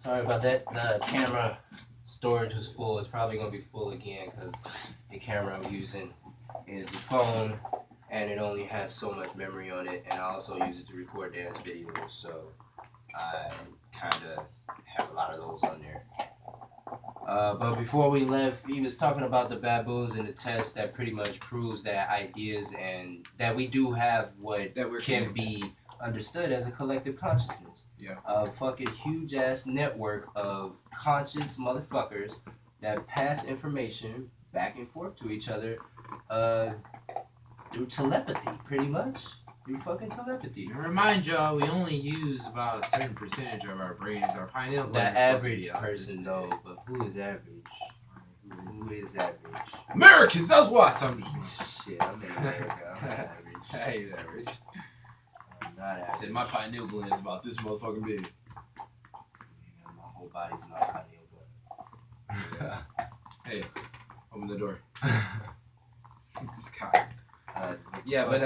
Sorry about that. The camera storage was full. It's probably gonna be full again because the camera I'm using is the phone, and it only has so much memory on it. And I also use it to record dance videos, so I kind of have a lot of those on there. But before we left, he was talking about the baboons and the test that pretty much proves that ideas and that we do have what can be understood as a collective consciousness. Yeah. A fucking huge ass network of conscious motherfuckers that pass information back and forth to each other through telepathy, pretty much. Through fucking telepathy. And remind y'all, we only use about a certain percentage of our brains. Our pineal gland. The average person, though, but who is average? Who is average? Americans, that's why. So I'm just... Shit, I'm in America. I'm not average. I ain't average. I'm not average. Said my pineal gland is about this motherfucking big. Yeah, my whole body's not pineal gland. Hey, open the door. Scott. Yeah, but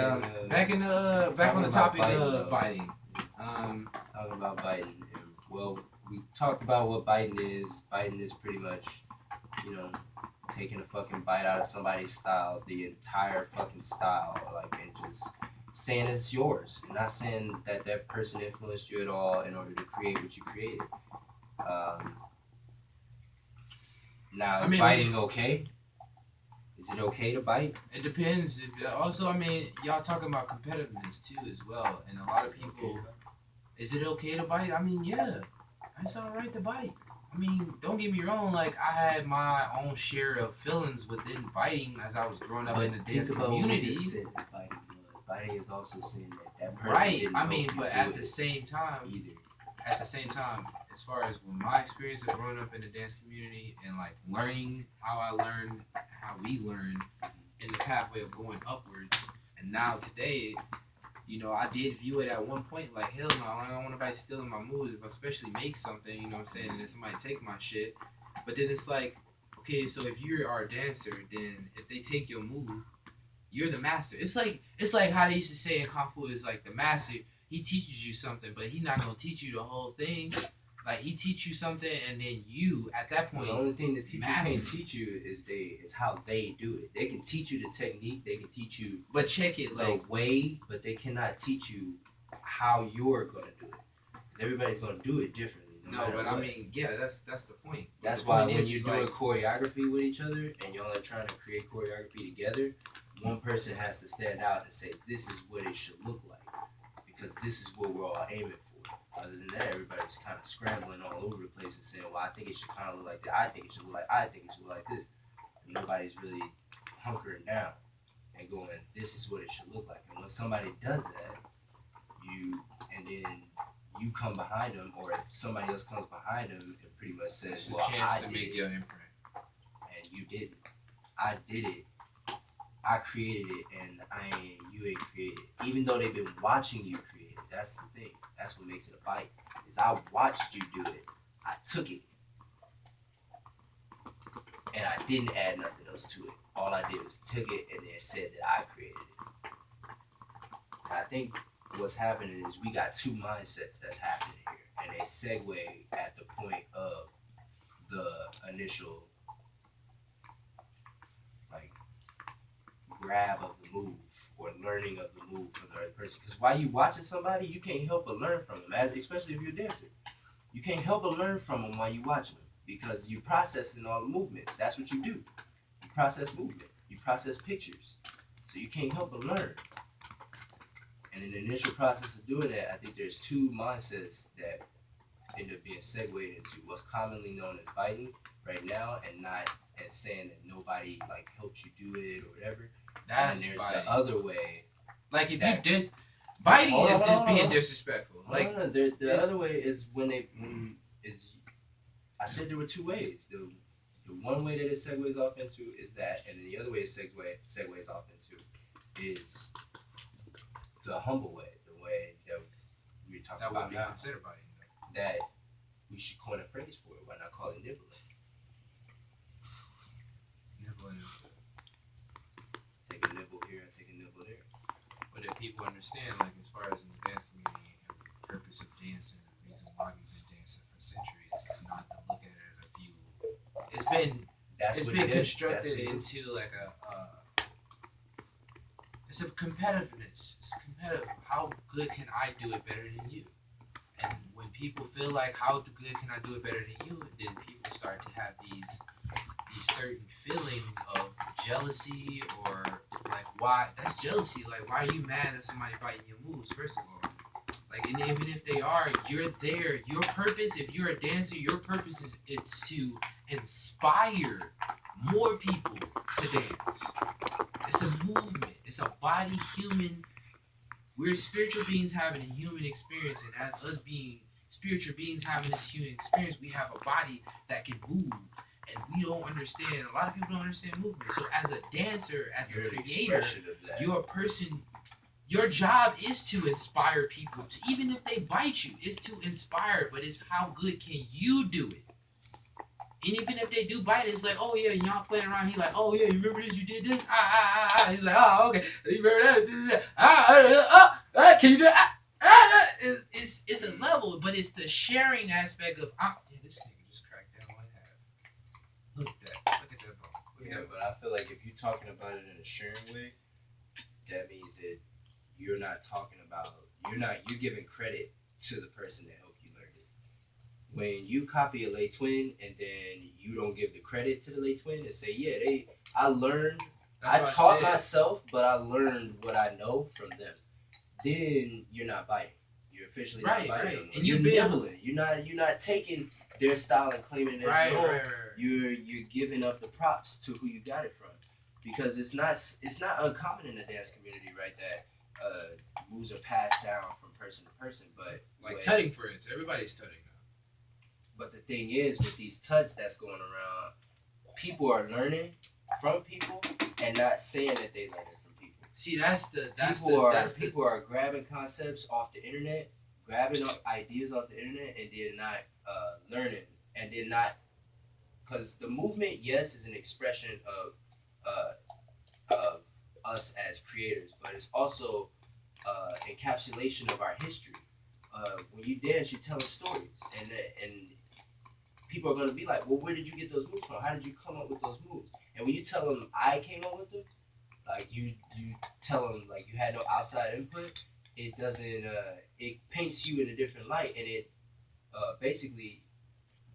back on the topic of biting. Talking about biting. Well, we talked about what biting is. Biting is pretty much, you know, taking a fucking bite out of somebody's style, the entire fucking style, like, and just saying it's yours. And not saying that that person influenced you at all in order to create what you created. Now, is biting okay? Is it okay to bite? It depends. Also, I mean, y'all talking about competitiveness too as well, and a lot of people. Is it okay to bite? I mean, yeah, it's all right to bite. I mean, don't get me wrong. Like, I had my own share of feelings within biting as I was growing up in the dance community. Biting is also saying that person right. didn't I mean, but at the same time, as far as with my experience of growing up in the dance community and like learning how I learned, how we learned in the pathway of going upwards, and now today, you know, I did view it at one point like, hell no, I don't want nobody stealing my moves, if I especially make something, you know what I'm saying, and then somebody take my shit. But then it's like, okay, so if you are a dancer, then if they take your move, you're the master. It's like how they used to say in Kung Fu is like the master. He teaches you something, but he's not gonna teach you the whole thing. Like, he teach you something, and then you, at that point, the only thing that teacher can't teach you is how they do it. They can teach you the technique, they can teach you, but check it like the way, but they cannot teach you how you're gonna do it. Because everybody's gonna do it differently. No, but what. I mean, yeah, that's the point. That's the why when you're doing choreography with each other, and y'all are trying to create choreography together, one person has to stand out and say, "This is what it should look like." Because this is what we're all aiming for. Other than that, everybody's kind of scrambling all over the place and saying, well, I think it should kind of look like that. I think it should look like, I think it should look like this. And nobody's really hunkering down and going, this is what it should look like. And when somebody does that, and then you come behind them, or if somebody else comes behind them and pretty much says, well, I did it. Your imprint. And you didn't. I did it. I created it, and you ain't created it. Even though they've been watching you create it, that's the thing. That's what makes it a bite. Is I watched you do it. I took it, and I didn't add nothing else to it. All I did was took it and then said that I created it. And I think what's happening is we got two mindsets that's happening here, and they segue at the point of the initial grab of the move or learning of the move from the other person. Because while you watching somebody, you can't help but learn from them, especially if you're a dancer. You can't help but learn from them while you watching them because you processing all the movements. That's what you do. You process movement. You process pictures. So you can't help but learn. And in the initial process of doing that, I think there's two mindsets that end up being segued into what's commonly known as biting right now, and saying that nobody like helped you do it or whatever. That's and there's biting. The other way. Like if you biting is just being disrespectful. Like the other way is I said there were two ways. The one way that it segues off into is that, and then the other way it segues off into is the humble way, the way that we're talking about now. Consider biting. That we should coin a phrase for it. Why not call it nibbling? Nibbling. Take a nibble here and take a nibble there. But if people understand, like as far as in the dance community and the purpose of dancing, the reason why we've been dancing for centuries is it's been constructed into like it's a competitiveness. It's competitive. How good can I do it better than you? And when people feel like how good can I do it better than you, then people start to have these certain feelings of jealousy or like why that's jealousy. Like why are you mad at somebody biting your moves? First of all, like and even if they are, you're there. Your purpose, if you're a dancer, your purpose is to inspire more people to dance. It's a movement. It's a body human. We're spiritual beings having a human experience, and as us being spiritual beings having this human experience, we have a body that can move, and we don't understand. A lot of people don't understand movement. So, as a dancer, as a creator, you're a person. Your job is to inspire people. To even if they bite you, is to inspire. But it's how good can you do it? And even if they do bite it, it's like, oh yeah, y'all playing around. He like, oh yeah, you remember this? You did this? He's like, oh okay, you remember that? Can you do that? It's a level, but it's the sharing aspect of, yeah, this nigga just cracked down one half. Look at that. Look at that bone. Yeah, but I feel like if you're talking about it in a sharing way, that means that you're not talking about, you're giving credit to the person that helped you learn it. When you copy a lay twin and then you don't give the credit to the lay twin and say, yeah, I learned, I taught myself, but I learned what I know from them. Then you're not biting. You're officially not biting. Right. And you're nibbling. You're not taking their style and claiming it as your own. You're giving up the props to who you got it from. Because it's not uncommon in the dance community, right, that moves are passed down from person to person. But like tutting, for instance, everybody's tutting now. But the thing is, with these tuts that's going around, people are learning from people and not saying that they learn it from people. See, people are grabbing concepts off the internet, grabbing ideas off the internet, and then not learning, and then not, because the movement, yes, is an expression of us as creators, but it's also encapsulation of our history. When you dance, you're telling stories, and people are going to be like, well, where did you get those moves from? How did you come up with those moves? And when you tell them I came up with them, like you tell them like you had no outside input, it doesn't, it paints you in a different light, and it basically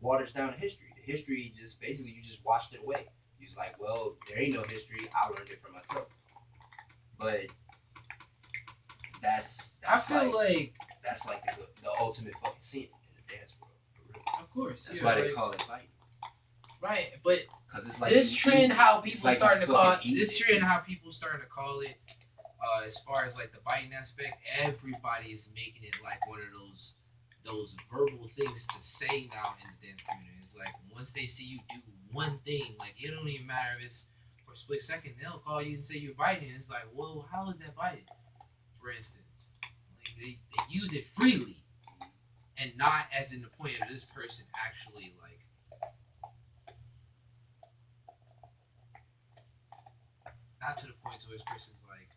waters down the history. The history just basically, you just washed it away. You're just like, well, there ain't no history. I learned it for myself. But that's I feel like that's like the ultimate fucking sin in the dance world. For real. Of course. That's why they call it fighting. Right, but because it's like this trend, how people starting to call it, this trend, how people starting to call it, as far as like the biting aspect, everybody is making it like one of those verbal things to say now in the dance community. It's like once they see you do one thing, like it don't even matter if it's for a split second, they'll call you and say you're biting. It's like, well, how is that biting? For instance, like they use it freely and not as in the point of this person actually like. Not to the point to where this person's like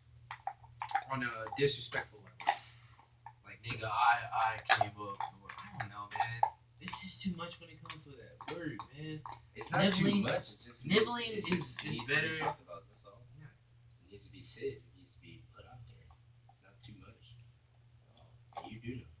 on a disrespectful level. Like, nigga, I came up. I don't know, man. It's just too much when it comes to that word, man. It's not too much. It's just nibbling is better. To be talked about, that's all. Yeah. It needs to be said. It needs to be put out there. It's not too much. You do know.